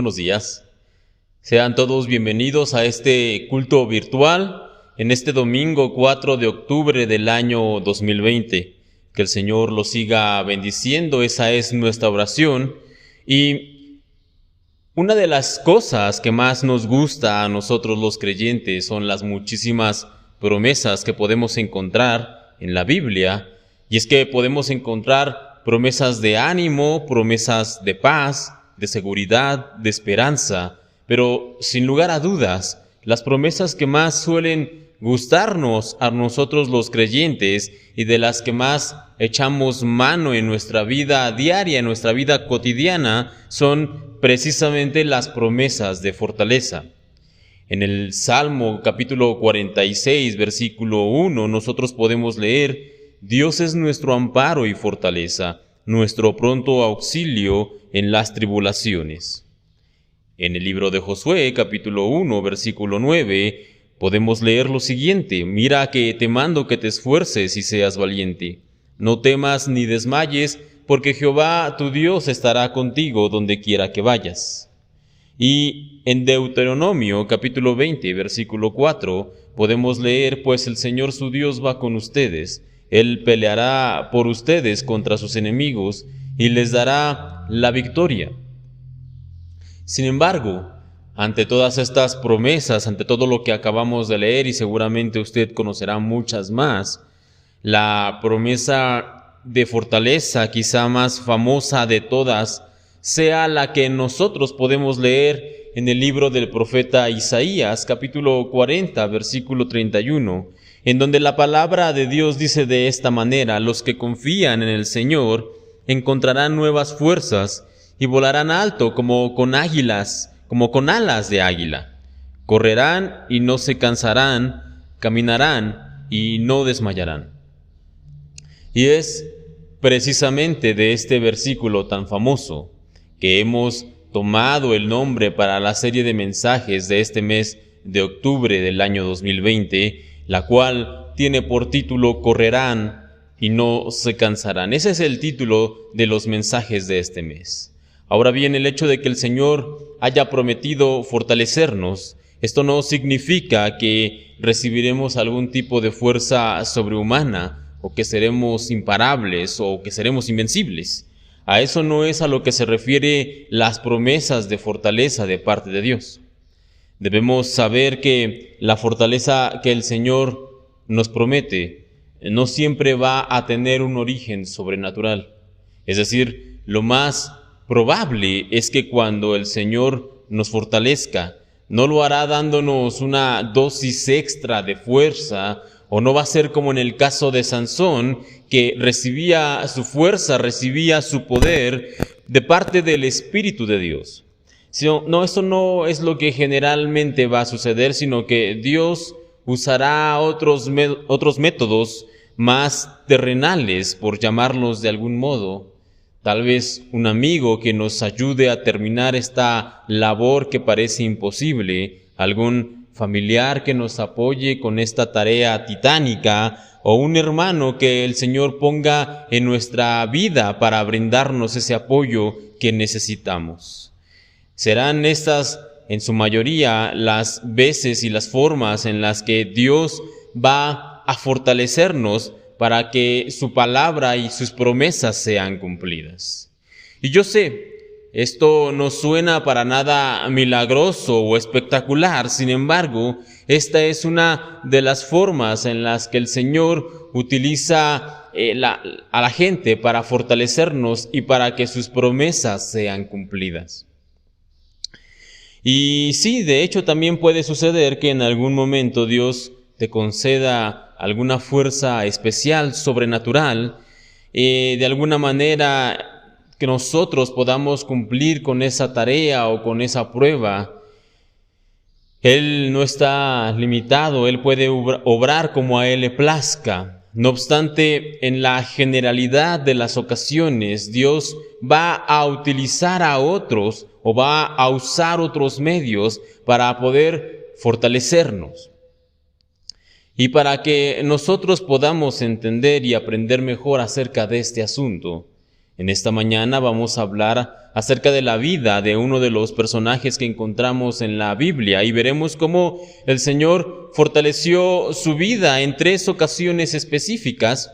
buenos días. Sean todos bienvenidos a este culto virtual en este domingo 4 de octubre del año 2020. Que el Señor los siga bendiciendo, esa es nuestra oración. Y una de las cosas que más nos gusta a nosotros los creyentes son las muchísimas promesas que podemos encontrar en la Biblia. Y es que podemos encontrar promesas de ánimo, promesas de paz, de seguridad, de esperanza. Pero sin lugar a dudas, las promesas que más suelen gustarnos a nosotros los creyentes y de las que más echamos mano en nuestra vida diaria, en nuestra vida cotidiana, son precisamente las promesas de fortaleza. En el Salmo capítulo 46, versículo 1, nosotros podemos leer: Dios es nuestro amparo y fortaleza, nuestro pronto auxilio en las tribulaciones. En el libro de Josué, capítulo 1, versículo 9, podemos leer lo siguiente: Mira que te mando que te esfuerces y seas valiente. No temas ni desmayes, porque Jehová tu Dios estará contigo donde quiera que vayas. Y en Deuteronomio, capítulo 20, versículo 4, podemos leer: Pues el Señor su Dios va con ustedes. Él peleará por ustedes contra sus enemigos y les dará la victoria. Sin embargo, ante todas estas promesas, ante todo lo que acabamos de leer, y seguramente usted conocerá muchas más, la promesa de fortaleza, quizá más famosa de todas, sea la que nosotros podemos leer en el libro del profeta Isaías, capítulo 40, versículo 31, en donde la palabra de Dios dice de esta manera: Los que confían en el Señor encontrarán nuevas fuerzas y volarán alto como con águilas, como con alas de águila. Correrán y no se cansarán, caminarán y no desmayarán. Y es precisamente de este versículo tan famoso que hemos tomado el nombre para la serie de mensajes de este mes de octubre del año 2020, la cual tiene por título Correrán y no se cansarán. Ese es el título de los mensajes de este mes. Ahora bien, el hecho de que el Señor haya prometido fortalecernos, esto no significa que recibiremos algún tipo de fuerza sobrehumana, o que seremos imparables, o que seremos invencibles. A eso no es a lo que se refiere las promesas de fortaleza de parte de Dios. Debemos saber que la fortaleza que el Señor nos promete no siempre va a tener un origen sobrenatural. Es decir, lo más probable es que cuando el Señor nos fortalezca, no lo hará dándonos una dosis extra de fuerza, o no va a ser como en el caso de Sansón, que recibía su fuerza, recibía su poder de parte del Espíritu de Dios. No, esto no es lo que generalmente va a suceder, sino que Dios usará otros métodos más terrenales, por llamarlos de algún modo. Tal vez un amigo que nos ayude a terminar esta labor que parece imposible, algún familiar que nos apoye con esta tarea titánica, o un hermano que el Señor ponga en nuestra vida para brindarnos ese apoyo que necesitamos. Serán estas, en su mayoría, las veces y las formas en las que Dios va a fortalecernos para que su palabra y sus promesas sean cumplidas. Y yo sé, esto no suena para nada milagroso o espectacular. Sin embargo, esta es una de las formas en las que el Señor utiliza a la gente para fortalecernos y para que sus promesas sean cumplidas. Y sí, de hecho también puede suceder que en algún momento Dios te conceda alguna fuerza especial, sobrenatural, de alguna manera que nosotros podamos cumplir con esa tarea o con esa prueba. Él no está limitado, Él puede obrar como a Él le plazca. No obstante, en la generalidad de las ocasiones, Dios va a utilizar a otros o va a usar otros medios para poder fortalecernos. Y para que nosotros podamos entender y aprender mejor acerca de este asunto, En esta mañana vamos a hablar acerca de la vida de uno de los personajes que encontramos en la Biblia y veremos cómo el Señor fortaleció su vida en 3 ocasiones específicas,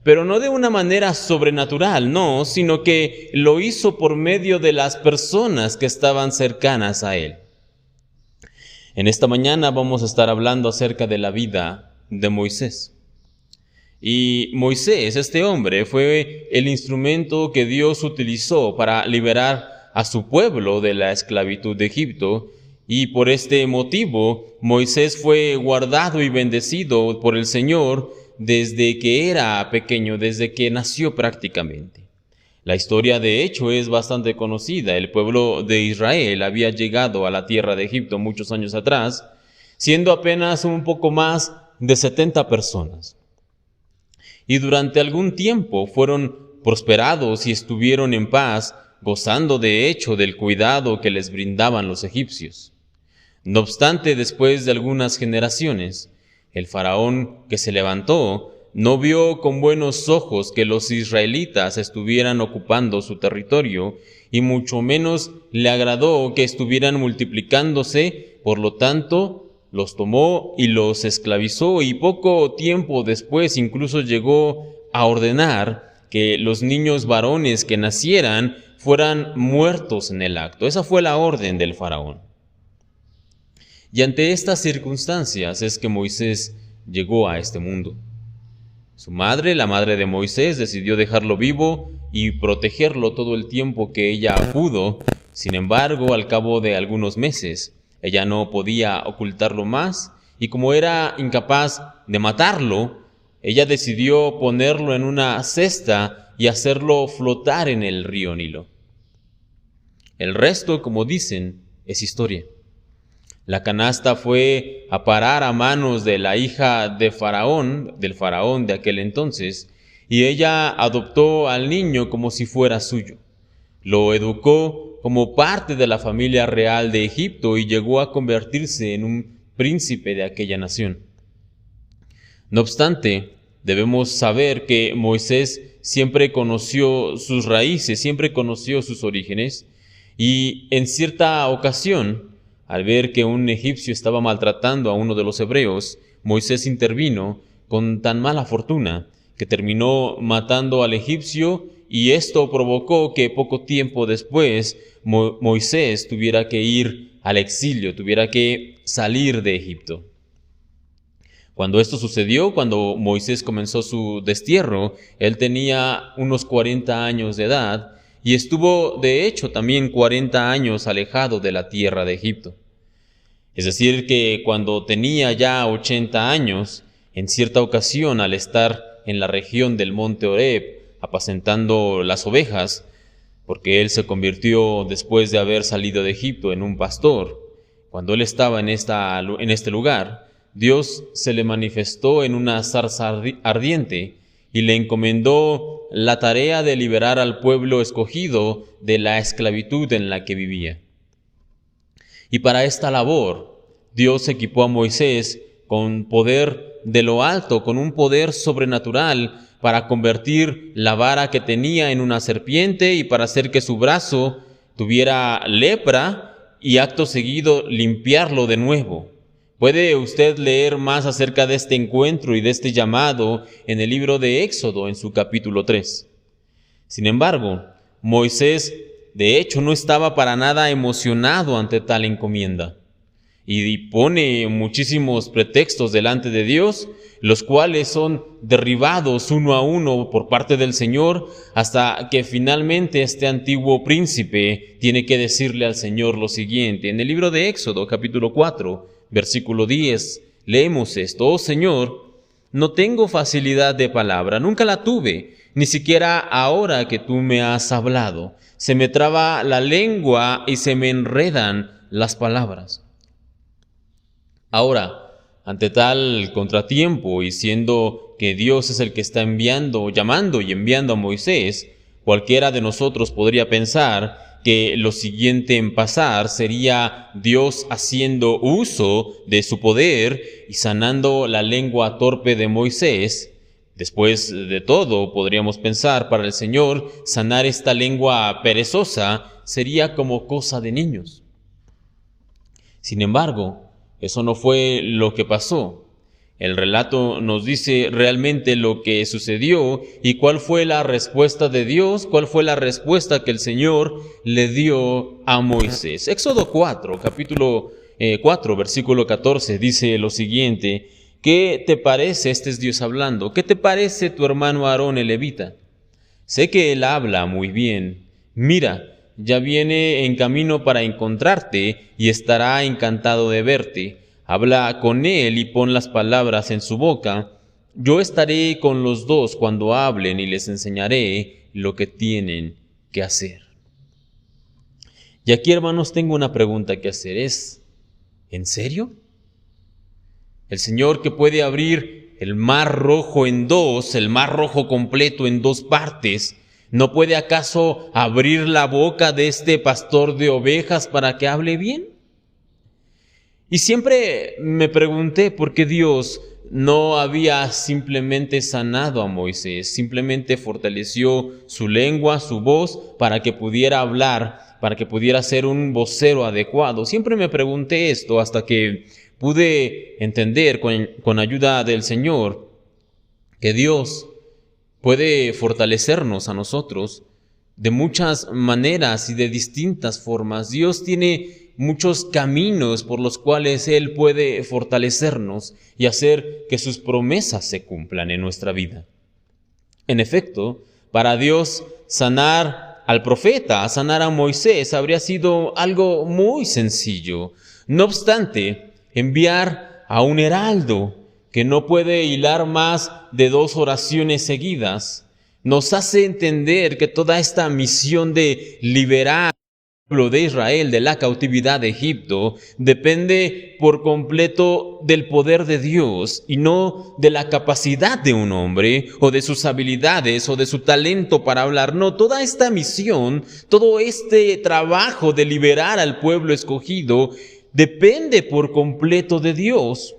pero no de una manera sobrenatural, no, sino que lo hizo por medio de las personas que estaban cercanas a Él. En esta mañana vamos a estar hablando acerca de la vida de Moisés. Y Moisés, este hombre, fue el instrumento que Dios utilizó para liberar a su pueblo de la esclavitud de Egipto, y por este motivo Moisés fue guardado y bendecido por el Señor desde que era pequeño, desde que nació prácticamente. La historia de hecho es bastante conocida. El pueblo de Israel había llegado a la tierra de Egipto muchos años atrás, siendo apenas un poco más de 70 personas. Y durante algún tiempo fueron prosperados y estuvieron en paz, gozando de hecho del cuidado que les brindaban los egipcios. No obstante, después de algunas generaciones, el faraón que se levantó no vio con buenos ojos que los israelitas estuvieran ocupando su territorio, y mucho menos le agradó que estuvieran multiplicándose. Por lo tanto, los tomó y los esclavizó, y poco tiempo después incluso llegó a ordenar que los niños varones que nacieran fueran muertos en el acto. Esa fue la orden del faraón. Y ante estas circunstancias es que Moisés llegó a este mundo. Su madre, la madre de Moisés, decidió dejarlo vivo y protegerlo todo el tiempo que ella pudo. Sin embargo, al cabo de algunos meses, ella no podía ocultarlo más, y como era incapaz de matarlo, ella decidió ponerlo en una cesta y hacerlo flotar en el río Nilo. El resto, como dicen, es historia. La canasta fue a parar a manos de la hija de Faraón, del faraón de aquel entonces, y ella adoptó al niño como si fuera suyo. Lo educó como parte de la familia real de Egipto y llegó a convertirse en un príncipe de aquella nación. No obstante, debemos saber que Moisés siempre conoció sus raíces, siempre conoció sus orígenes, y en cierta ocasión, al ver que un egipcio estaba maltratando a uno de los hebreos, Moisés intervino con tan mala fortuna que terminó matando al egipcio, y esto provocó que poco tiempo después Moisés tuviera que ir al exilio, tuviera que salir de Egipto. Cuando esto sucedió, cuando Moisés comenzó su destierro, él tenía unos 40 años de edad y estuvo de hecho también 40 años alejado de la tierra de Egipto. Es decir, que cuando tenía ya 80 años, en cierta ocasión, al estar en la región del monte Horeb, apacentando las ovejas, porque él se convirtió después de haber salido de Egipto en un pastor, cuando él estaba en este lugar, Dios se le manifestó en una zarza ardiente y le encomendó la tarea de liberar al pueblo escogido de la esclavitud en la que vivía. Y para esta labor, Dios equipó a Moisés con poder de lo alto, con un poder sobrenatural, para convertir la vara que tenía en una serpiente y para hacer que su brazo tuviera lepra y acto seguido limpiarlo de nuevo. Puede usted leer más acerca de este encuentro y de este llamado en el libro de Éxodo, en su capítulo 3. Sin embargo, Moisés, de hecho, no estaba para nada emocionado ante tal encomienda, y pone muchísimos pretextos delante de Dios, los cuales son derribados uno a uno por parte del Señor, hasta que finalmente este antiguo príncipe tiene que decirle al Señor lo siguiente. En el libro de Éxodo, capítulo 4, versículo 10, leemos esto: «Oh Señor, no tengo facilidad de palabra, nunca la tuve, ni siquiera ahora que tú me has hablado. Se me traba la lengua y se me enredan las palabras». Ahora, ante tal contratiempo, y siendo que Dios es el que está llamando y enviando a Moisés, cualquiera de nosotros podría pensar que lo siguiente en pasar sería Dios haciendo uso de su poder y sanando la lengua torpe de Moisés, Después de todo, podríamos pensar, para el Señor, sanar esta lengua perezosa sería como cosa de niños. Sin embargo, eso no fue lo que pasó. El relato nos dice realmente lo que sucedió y cuál fue la respuesta de Dios, cuál fue la respuesta que el Señor le dio a Moisés. Éxodo 4, capítulo 4, versículo 14, dice lo siguiente: ¿qué te parece? Este es Dios hablando. ¿Qué te parece tu hermano Aarón el levita? Sé que él habla muy bien. Mira, ya viene en camino para encontrarte y estará encantado de verte. Habla con él y pon las palabras en su boca. Yo estaré con los dos cuando hablen y les enseñaré lo que tienen que hacer. Y aquí, hermanos, tengo una pregunta que hacer. ¿En serio? El Señor, que puede abrir el mar rojo en dos, el mar rojo completo en dos partes, ¿no puede acaso abrir la boca de este pastor de ovejas para que hable bien? Y siempre me pregunté por qué Dios no había simplemente sanado a Moisés, simplemente fortaleció su lengua, su voz, para que pudiera hablar, para que pudiera ser un vocero adecuado. Siempre me pregunté esto hasta que pude entender con ayuda del Señor que Dios puede fortalecernos a nosotros de muchas maneras y de distintas formas. Dios tiene muchos caminos por los cuales Él puede fortalecernos y hacer que sus promesas se cumplan en nuestra vida. En efecto, para Dios sanar al profeta, sanar a Moisés, habría sido algo muy sencillo. No obstante, enviar a un heraldo que no puede hilar más de 2 oraciones seguidas, nos hace entender que toda esta misión de liberar al pueblo de Israel de la cautividad de Egipto depende por completo del poder de Dios y no de la capacidad de un hombre o de sus habilidades o de su talento para hablar. No, toda esta misión, todo este trabajo de liberar al pueblo escogido depende por completo de Dios.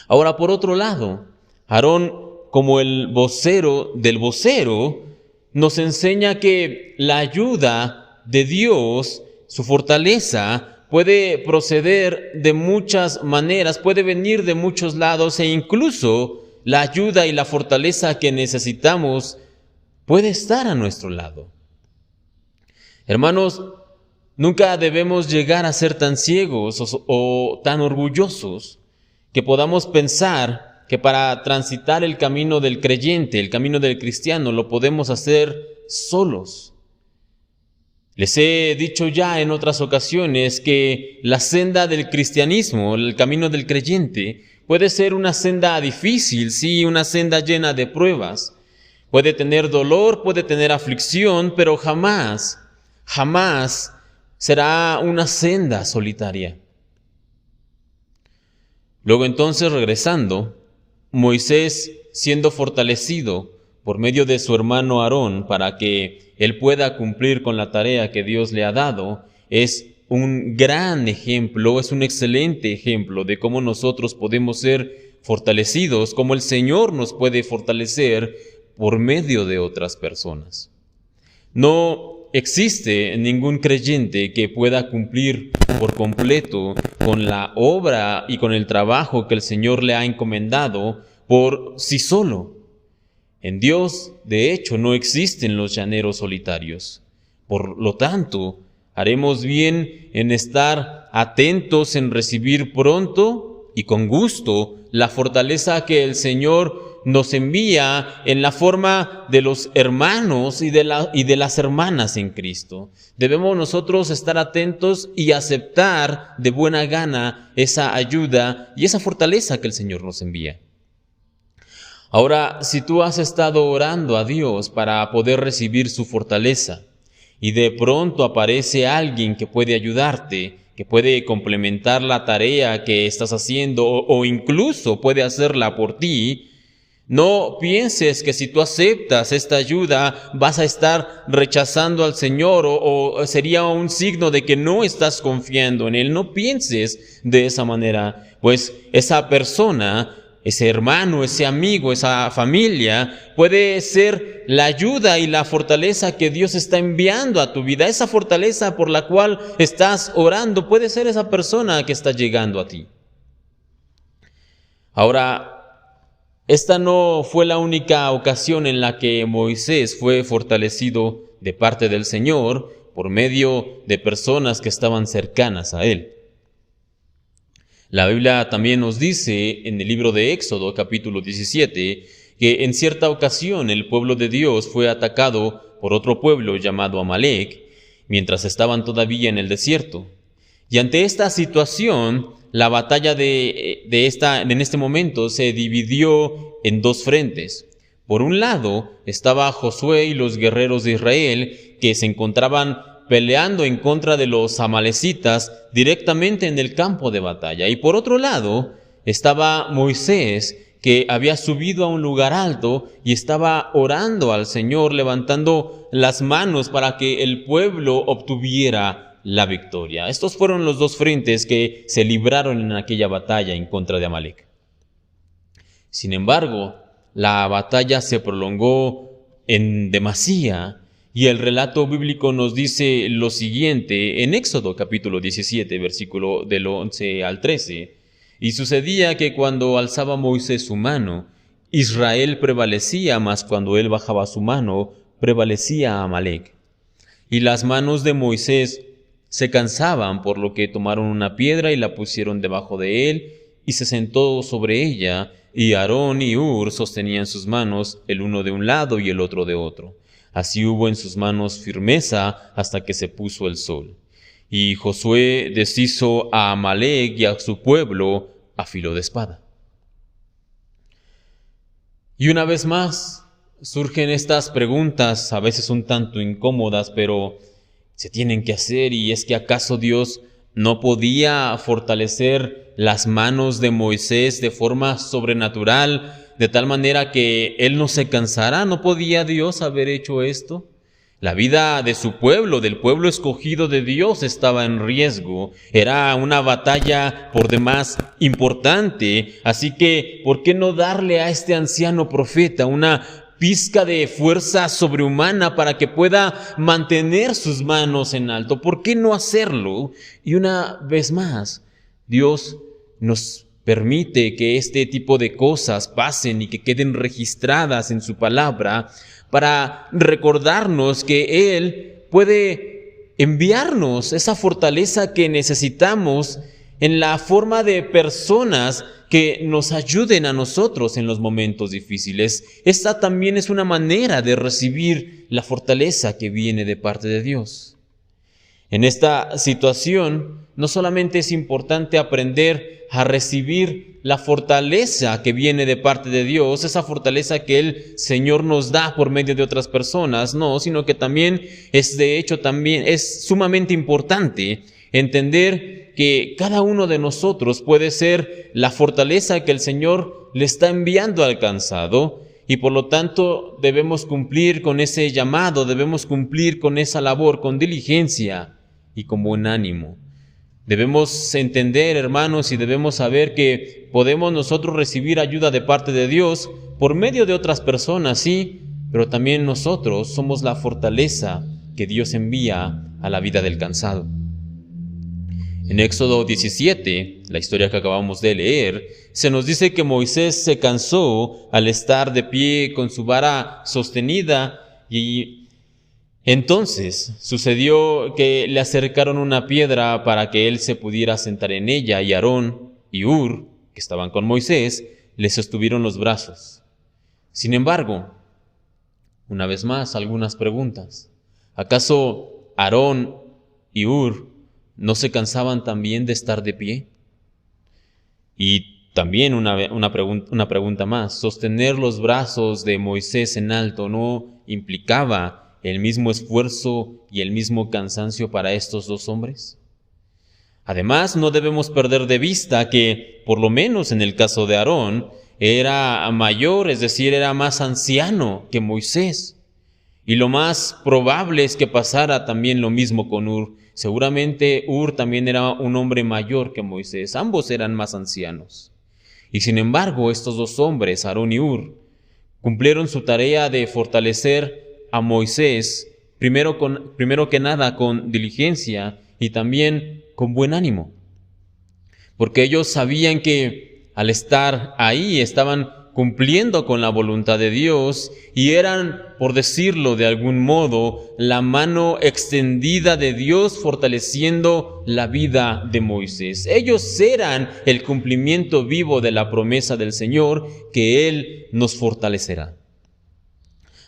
Ahora, por otro lado, Aarón, como el vocero del vocero, nos enseña que la ayuda de Dios, su fortaleza, puede proceder de muchas maneras, puede venir de muchos lados e incluso la ayuda y la fortaleza que necesitamos puede estar a nuestro lado. Hermanos, nunca debemos llegar a ser tan ciegos o tan orgullosos que podamos pensar que para transitar el camino del creyente, el camino del cristiano, lo podemos hacer solos. Les he dicho ya en otras ocasiones que la senda del cristianismo, el camino del creyente, puede ser una senda difícil, sí, una senda llena de pruebas. Puede tener dolor, puede tener aflicción, pero jamás será una senda solitaria. Luego entonces, regresando, Moisés, siendo fortalecido por medio de su hermano Aarón para que él pueda cumplir con la tarea que Dios le ha dado, es un gran ejemplo, es un excelente ejemplo de cómo nosotros podemos ser fortalecidos, cómo el Señor nos puede fortalecer por medio de otras personas. No existe ningún creyente que pueda cumplir por completo con la obra y con el trabajo que el Señor le ha encomendado por sí solo. En Dios, de hecho, no existen los llaneros solitarios. Por lo tanto, haremos bien en estar atentos en recibir pronto y con gusto la fortaleza que el Señor nos envía en la forma de los hermanos y de las hermanas en Cristo. Debemos nosotros estar atentos y aceptar de buena gana esa ayuda y esa fortaleza que el Señor nos envía. Ahora, si tú has estado orando a Dios para poder recibir su fortaleza y de pronto aparece alguien que puede ayudarte, que puede complementar la tarea que estás haciendo o incluso puede hacerla por ti, no pienses que si tú aceptas esta ayuda vas a estar rechazando al Señor o sería un signo de que no estás confiando en Él. No pienses de esa manera, pues esa persona ese hermano, ese amigo, esa familia, puede ser la ayuda y la fortaleza que Dios está enviando a tu vida. Esa fortaleza por la cual estás orando puede ser esa persona que está llegando a ti. Ahora, esta no fue la única ocasión en la que Moisés fue fortalecido de parte del Señor por medio de personas que estaban cercanas a él. La Biblia también nos dice en el libro de Éxodo, capítulo 17, que en cierta ocasión el pueblo de Dios fue atacado por otro pueblo llamado Amalec, mientras estaban todavía en el desierto. Y ante esta situación, la batalla en este momento se dividió en dos frentes. Por un lado estaba Josué y los guerreros de Israel que se encontraban peleando en contra de los amalecitas directamente en el campo de batalla. Y por otro lado estaba Moisés, que había subido a un lugar alto y estaba orando al Señor, levantando las manos para que el pueblo obtuviera la victoria. Estos fueron los dos frentes que se libraron en aquella batalla en contra de Amalec. Sin embargo, la batalla se prolongó en demasía. Y el relato bíblico nos dice lo siguiente en Éxodo capítulo 17, versículo del 11 al 13. Y sucedía que cuando alzaba Moisés su mano, Israel prevalecía, mas cuando él bajaba su mano, prevalecía Amalec. Y las manos de Moisés se cansaban, por lo que tomaron una piedra y la pusieron debajo de él, y se sentó sobre ella, y Aarón y Hur sostenían sus manos, el uno de un lado y el otro de otro. Así hubo en sus manos firmeza hasta que se puso el sol. Y Josué deshizo a Amalec y a su pueblo a filo de espada. Y una vez más surgen estas preguntas, a veces un tanto incómodas, pero se tienen que hacer. Y es que ¿acaso Dios no podía fortalecer las manos de Moisés de forma sobrenatural, de tal manera que él no se cansara? ¿No podía Dios haber hecho esto? La vida de su pueblo, del pueblo escogido de Dios, estaba en riesgo. Era una batalla por demás importante. Así que, ¿por qué no darle a este anciano profeta una pizca de fuerza sobrehumana para que pueda mantener sus manos en alto? ¿Por qué no hacerlo? Y una vez más, Dios nos permite que este tipo de cosas pasen y que queden registradas en su palabra para recordarnos que Él puede enviarnos esa fortaleza que necesitamos en la forma de personas que nos ayuden a nosotros en los momentos difíciles. Esta también es una manera de recibir la fortaleza que viene de parte de Dios. En esta situación, no solamente es importante aprender a recibir la fortaleza que viene de parte de Dios, esa fortaleza que el Señor nos da por medio de otras personas, no, sino que también es sumamente importante entender que cada uno de nosotros puede ser la fortaleza que el Señor le está enviando alcanzado, y por lo tanto debemos cumplir con ese llamado, debemos cumplir con esa labor con diligencia y con buen ánimo. Debemos entender, hermanos, y debemos saber que podemos nosotros recibir ayuda de parte de Dios por medio de otras personas, sí, pero también nosotros somos la fortaleza que Dios envía a la vida del cansado. En Éxodo 17, la historia que acabamos de leer, se nos dice que Moisés se cansó al estar de pie con su vara sostenida, y entonces sucedió que le acercaron una piedra para que él se pudiera sentar en ella, y Aarón y Hur, que estaban con Moisés, le sostuvieron los brazos. Sin embargo, una vez más, algunas preguntas. ¿Acaso Aarón y Hur no se cansaban también de estar de pie? Y también una pregunta más. ¿Sostener los brazos de Moisés en alto no implicaba el mismo esfuerzo y el mismo cansancio para estos dos hombres? Además, no debemos perder de vista que, por lo menos en el caso de Aarón, era mayor, es decir, era más anciano que Moisés. Y lo más probable es que pasara también lo mismo con Hur. Seguramente Hur también era un hombre mayor que Moisés. Ambos eran más ancianos. Y sin embargo, estos dos hombres, Aarón y Hur, cumplieron su tarea de fortalecer a Moisés, primero que nada con diligencia y también con buen ánimo. Porque ellos sabían que al estar ahí estaban cumpliendo con la voluntad de Dios y eran, por decirlo de algún modo, la mano extendida de Dios fortaleciendo la vida de Moisés. Ellos eran el cumplimiento vivo de la promesa del Señor que Él nos fortalecerá.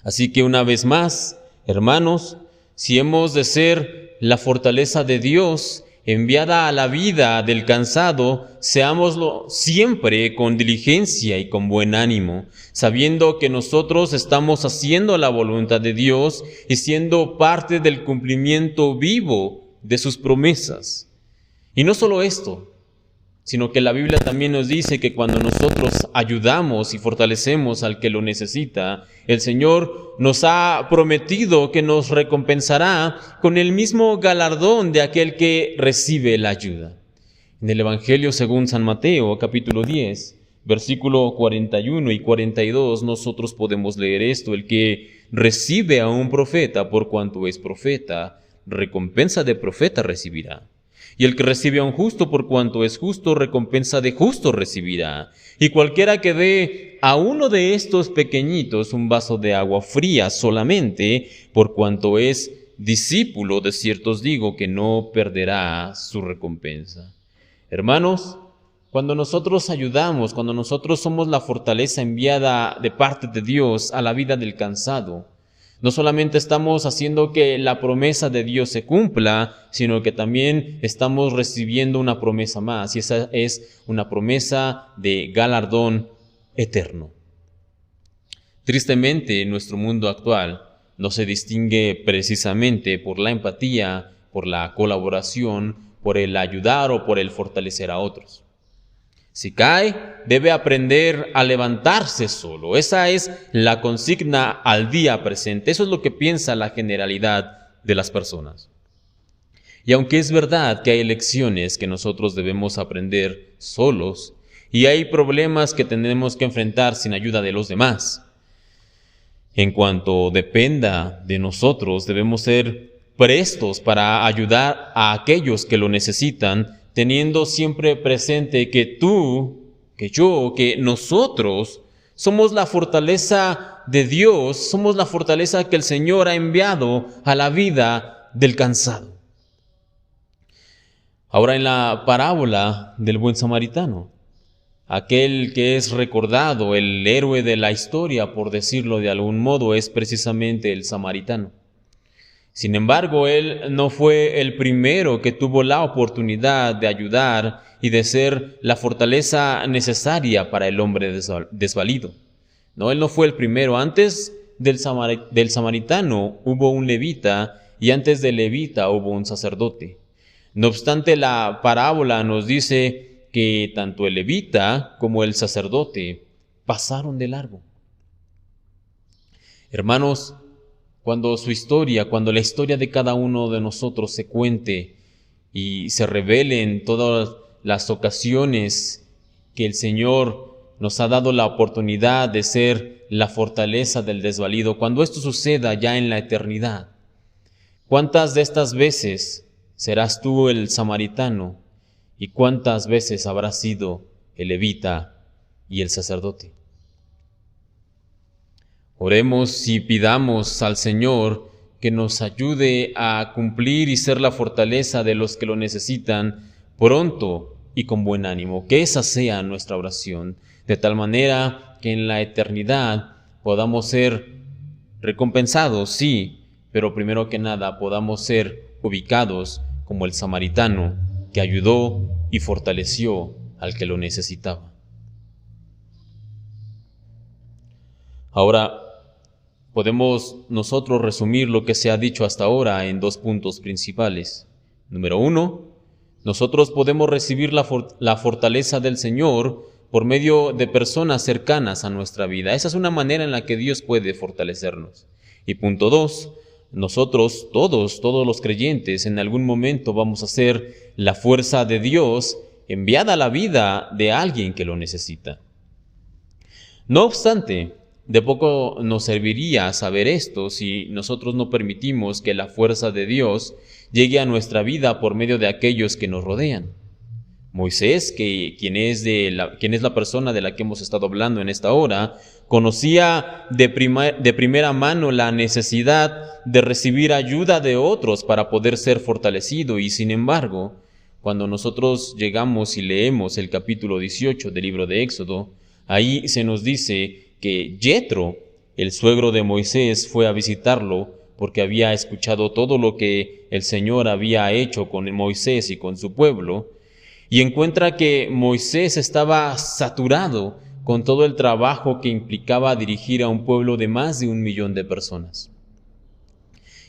Así que una vez más, hermanos, si hemos de ser la fortaleza de Dios enviada a la vida del cansado, seámoslo siempre con diligencia y con buen ánimo, sabiendo que nosotros estamos haciendo la voluntad de Dios y siendo parte del cumplimiento vivo de sus promesas. Y no solo esto, sino que la Biblia también nos dice que cuando nosotros ayudamos y fortalecemos al que lo necesita, el Señor nos ha prometido que nos recompensará con el mismo galardón de aquel que recibe la ayuda. En el Evangelio según San Mateo, capítulo 10, versículo 41 y 42, nosotros podemos leer esto: el que recibe a un profeta por cuanto es profeta, recompensa de profeta recibirá. Y el que recibe a un justo por cuanto es justo, recompensa de justo recibirá. Y cualquiera que dé a uno de estos pequeñitos un vaso de agua fría solamente, por cuanto es discípulo, de cierto os digo que no perderá su recompensa. Hermanos, cuando nosotros ayudamos, cuando nosotros somos la fortaleza enviada de parte de Dios a la vida del cansado, no solamente estamos haciendo que la promesa de Dios se cumpla, sino que también estamos recibiendo una promesa más, y esa es una promesa de galardón eterno. Tristemente, nuestro mundo actual no se distingue precisamente por la empatía, por la colaboración, por el ayudar o por el fortalecer a otros. Si cae, debe aprender a levantarse solo. Esa es la consigna al día presente. Eso es lo que piensa la generalidad de las personas. Y aunque es verdad que hay lecciones que nosotros debemos aprender solos, y hay problemas que tenemos que enfrentar sin ayuda de los demás, en cuanto dependa de nosotros, debemos ser prestos para ayudar a aquellos que lo necesitan, teniendo siempre presente que tú, que yo, que nosotros somos la fortaleza de Dios, somos la fortaleza que el Señor ha enviado a la vida del cansado. Ahora en la parábola del buen samaritano, aquel que es recordado, el héroe de la historia, por decirlo de algún modo, es precisamente el samaritano. Sin embargo, él no fue el primero que tuvo la oportunidad de ayudar y de ser la fortaleza necesaria para el hombre desvalido. No, él no fue el primero. Antes del samaritano hubo un levita y antes del levita hubo un sacerdote. No obstante, la parábola nos dice que tanto el levita como el sacerdote pasaron de largo. Hermanos, cuando la historia de cada uno de nosotros se cuente y se revele en todas las ocasiones que el Señor nos ha dado la oportunidad de ser la fortaleza del desvalido, cuando esto suceda ya en la eternidad, ¿cuántas de estas veces serás tú el samaritano y cuántas veces habrás sido el levita y el sacerdote? Oremos y pidamos al Señor que nos ayude a cumplir y ser la fortaleza de los que lo necesitan pronto y con buen ánimo. Que esa sea nuestra oración, de tal manera que en la eternidad podamos ser recompensados, sí, pero primero que nada podamos ser ubicados como el samaritano que ayudó y fortaleció al que lo necesitaba. Ahora, podemos nosotros resumir lo que se ha dicho hasta ahora en dos puntos principales. Número 1, nosotros podemos recibir la fortaleza del Señor por medio de personas cercanas a nuestra vida. Esa es una manera en la que Dios puede fortalecernos. Y punto 2, nosotros todos los creyentes en algún momento vamos a ser la fuerza de Dios enviada a la vida de alguien que lo necesita. No obstante, de poco nos serviría saber esto si nosotros no permitimos que la fuerza de Dios llegue a nuestra vida por medio de aquellos que nos rodean. Moisés, quien es la persona de la que hemos estado hablando en esta hora, conocía de primera mano la necesidad de recibir ayuda de otros para poder ser fortalecido, y sin embargo, cuando nosotros llegamos y leemos el capítulo 18 del libro de Éxodo, ahí se nos dice que Yetro, el suegro de Moisés, fue a visitarlo porque había escuchado todo lo que el Señor había hecho con Moisés y con su pueblo, y encuentra que Moisés estaba saturado con todo el trabajo que implicaba dirigir a un pueblo de más de 1 millón de personas.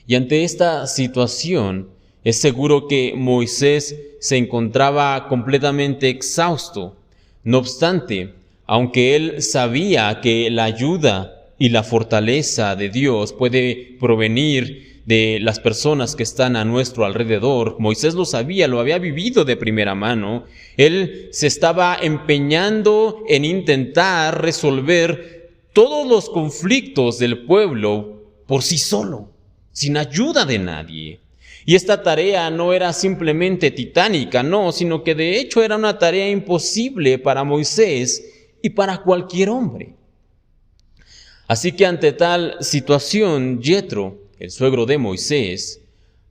Y ante esta situación, es seguro que Moisés se encontraba completamente exhausto. No obstante, aunque él sabía que la ayuda y la fortaleza de Dios puede provenir de las personas que están a nuestro alrededor, Moisés lo sabía, lo había vivido de primera mano. Él se estaba empeñando en intentar resolver todos los conflictos del pueblo por sí solo, sin ayuda de nadie. Y esta tarea no era simplemente titánica, no, sino que de hecho era una tarea imposible para Moisés y para cualquier hombre. Así que ante tal situación, Yetro, el suegro de Moisés,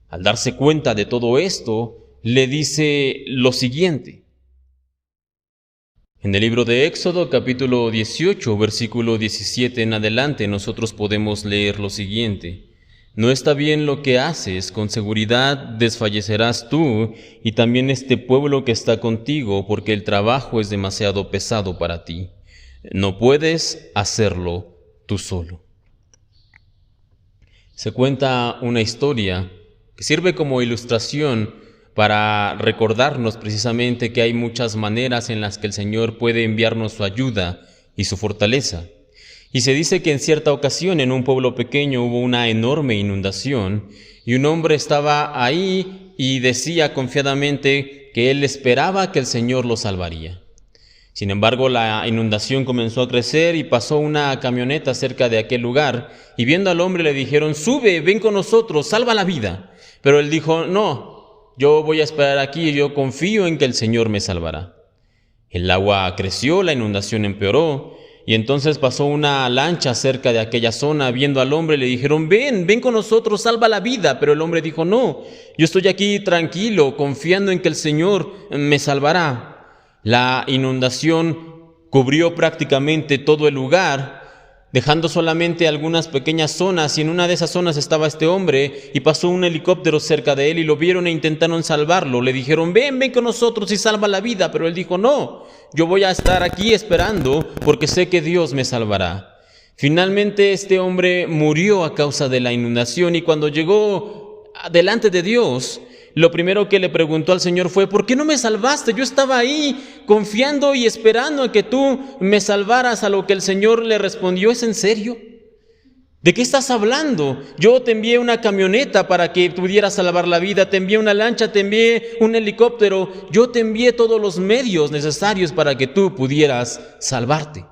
al darse cuenta de todo esto, le dice lo siguiente. En el libro de Éxodo, capítulo 18, versículo 17 en adelante, nosotros podemos leer lo siguiente. No está bien lo que haces, con seguridad desfallecerás tú y también este pueblo que está contigo, porque el trabajo es demasiado pesado para ti. No puedes hacerlo tú solo. Se cuenta una historia que sirve como ilustración para recordarnos precisamente que hay muchas maneras en las que el Señor puede enviarnos su ayuda y su fortaleza. Y se dice que en cierta ocasión en un pueblo pequeño hubo una enorme inundación y un hombre estaba ahí y decía confiadamente que él esperaba que el Señor lo salvaría. Sin embargo, la inundación comenzó a crecer y pasó una camioneta cerca de aquel lugar, y viendo al hombre le dijeron, sube, ven con nosotros, salva la vida. Pero él dijo, no, yo voy a esperar aquí y yo confío en que el Señor me salvará. El agua creció, la inundación empeoró, y entonces pasó una lancha cerca de aquella zona. Viendo al hombre le dijeron, ven con nosotros, salva la vida. Pero el hombre dijo, no, yo estoy aquí tranquilo, confiando en que el Señor me salvará. La inundación cubrió prácticamente todo el lugar, dejando solamente algunas pequeñas zonas, y en una de esas zonas estaba este hombre, y pasó un helicóptero cerca de él, y lo vieron e intentaron salvarlo. Le dijeron, ven con nosotros y salva la vida, pero él dijo, no, yo voy a estar aquí esperando, porque sé que Dios me salvará. Finalmente este hombre murió a causa de la inundación, y cuando llegó delante de Dios, lo primero que le preguntó al Señor fue, ¿por qué no me salvaste? Yo estaba ahí confiando y esperando a que tú me salvaras. A lo que el Señor le respondió, ¿es en serio? ¿De qué estás hablando? Yo te envié una camioneta para que pudieras salvar la vida, te envié una lancha, te envié un helicóptero, yo te envié todos los medios necesarios para que tú pudieras salvarte.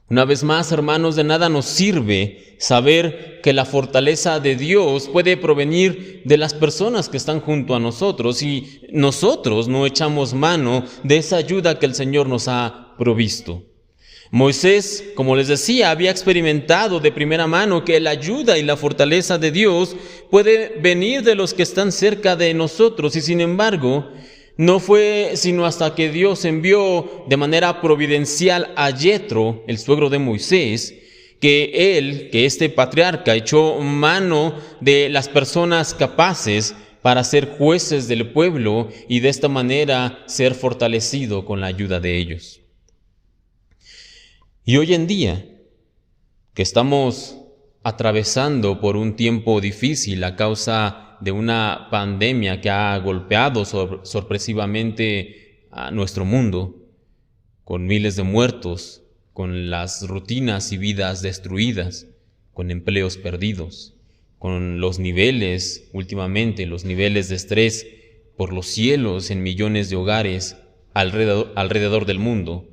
Una vez más, hermanos, de nada nos sirve saber que la fortaleza de Dios puede provenir de las personas que están junto a nosotros y nosotros no echamos mano de esa ayuda que el Señor nos ha provisto. Moisés, como les decía, había experimentado de primera mano que la ayuda y la fortaleza de Dios puede venir de los que están cerca de nosotros, y sin embargo, no fue sino hasta que Dios envió de manera providencial a Yetro, el suegro de Moisés, que este patriarca echó mano de las personas capaces para ser jueces del pueblo y de esta manera ser fortalecido con la ayuda de ellos. Y hoy en día, que estamos atravesando por un tiempo difícil a causa de una pandemia que ha golpeado sorpresivamente a nuestro mundo, con miles de muertos, con las rutinas y vidas destruidas, con empleos perdidos, con los niveles, últimamente, los niveles de estrés por los cielos en millones de hogares alrededor del mundo,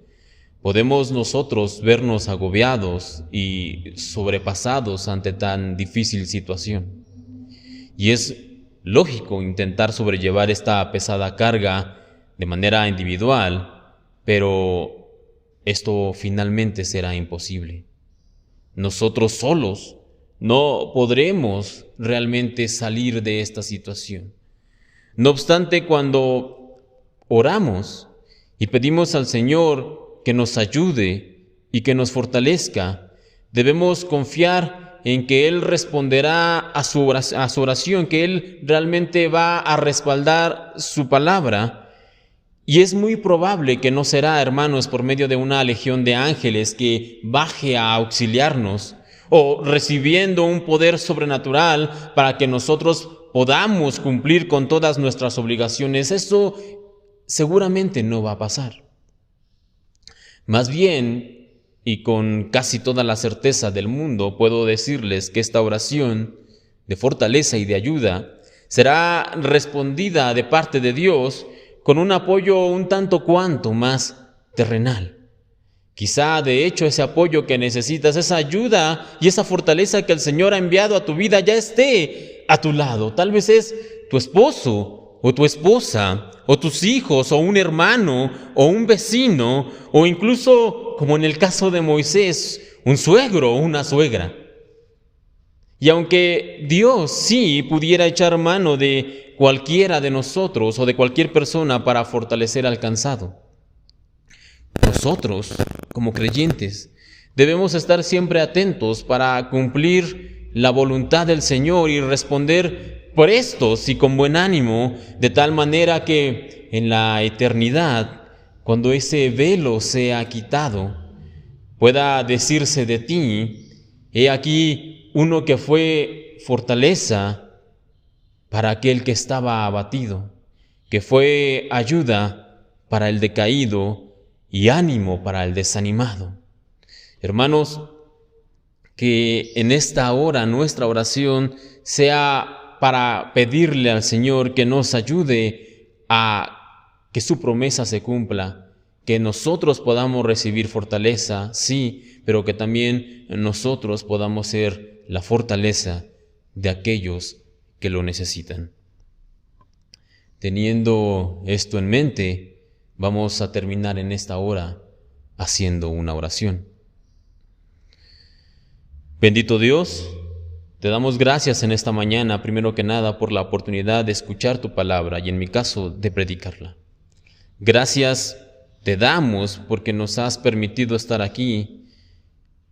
podemos nosotros vernos agobiados y sobrepasados ante tan difícil situación. Y es lógico intentar sobrellevar esta pesada carga de manera individual, pero esto finalmente será imposible. Nosotros solos no podremos realmente salir de esta situación. No obstante, cuando oramos y pedimos al Señor que nos ayude y que nos fortalezca, debemos confiar en que Él responderá a su oración, que Él realmente va a respaldar su palabra. Y es muy probable que no será, hermanos, por medio de una legión de ángeles que baje a auxiliarnos o recibiendo un poder sobrenatural para que nosotros podamos cumplir con todas nuestras obligaciones. Eso seguramente no va a pasar. Más bien, y con casi toda la certeza del mundo, puedo decirles que esta oración de fortaleza y de ayuda será respondida de parte de Dios con un apoyo un tanto cuanto más terrenal. Quizá, de hecho, ese apoyo que necesitas, esa ayuda y esa fortaleza que el Señor ha enviado a tu vida ya esté a tu lado. Tal vez es tu esposo o tu esposa o tus hijos o un hermano o un vecino o incluso, como en el caso de Moisés, un suegro o una suegra. Y aunque Dios sí pudiera echar mano de cualquiera de nosotros o de cualquier persona para fortalecer al cansado, nosotros, como creyentes, debemos estar siempre atentos para cumplir la voluntad del Señor y responder prestos y con buen ánimo, de tal manera que en la eternidad, cuando ese velo sea quitado, pueda decirse de ti: he aquí uno que fue fortaleza para aquel que estaba abatido, que fue ayuda para el decaído y ánimo para el desanimado. Hermanos, que en esta hora nuestra oración sea para pedirle al Señor que nos ayude a que su promesa se cumpla, que nosotros podamos recibir fortaleza, sí, pero que también nosotros podamos ser la fortaleza de aquellos que lo necesitan. Teniendo esto en mente, vamos a terminar en esta hora haciendo una oración. Bendito Dios, te damos gracias en esta mañana, primero que nada, por la oportunidad de escuchar tu palabra y en mi caso, de predicarla. Gracias te damos porque nos has permitido estar aquí.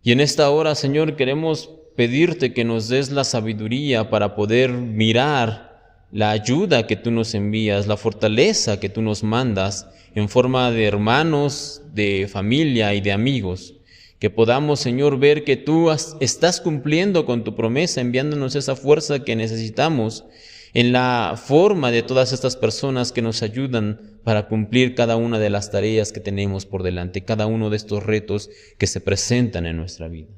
Y en esta hora, Señor, queremos pedirte que nos des la sabiduría para poder mirar la ayuda que tú nos envías, la fortaleza que tú nos mandas en forma de hermanos, de familia y de amigos. Que podamos, Señor, ver que tú estás cumpliendo con tu promesa, enviándonos esa fuerza que necesitamos en la forma de todas estas personas que nos ayudan para cumplir cada una de las tareas que tenemos por delante, cada uno de estos retos que se presentan en nuestra vida.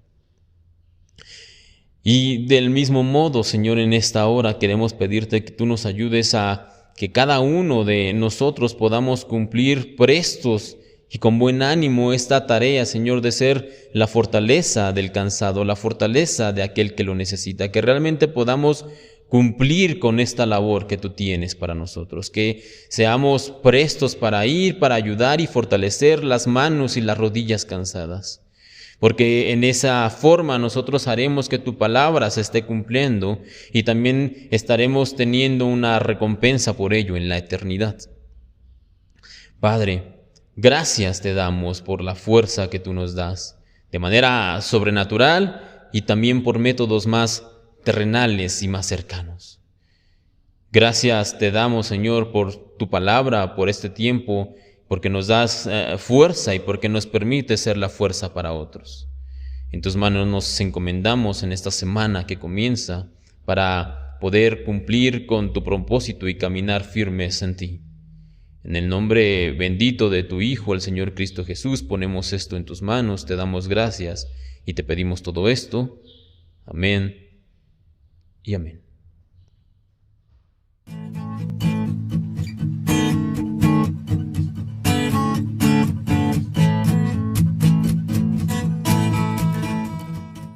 Y del mismo modo, Señor, en esta hora queremos pedirte que tú nos ayudes a que cada uno de nosotros podamos cumplir prestos y con buen ánimo esta tarea, Señor, de ser la fortaleza del cansado, la fortaleza de aquel que lo necesita, que realmente podamos cumplir con esta labor que tú tienes para nosotros, que seamos prestos para ir, para ayudar y fortalecer las manos y las rodillas cansadas. Porque en esa forma nosotros haremos que tu palabra se esté cumpliendo y también estaremos teniendo una recompensa por ello en la eternidad. Padre, gracias te damos por la fuerza que tú nos das, de manera sobrenatural y también por métodos más terrenales y más cercanos. Gracias te damos, Señor, por tu palabra, por este tiempo, porque nos das fuerza y porque nos permite ser la fuerza para otros. En tus manos nos encomendamos en esta semana que comienza para poder cumplir con tu propósito y caminar firmes en ti. En el nombre bendito de tu Hijo, el Señor Cristo Jesús, ponemos esto en tus manos, te damos gracias y te pedimos todo esto. Amén y amén.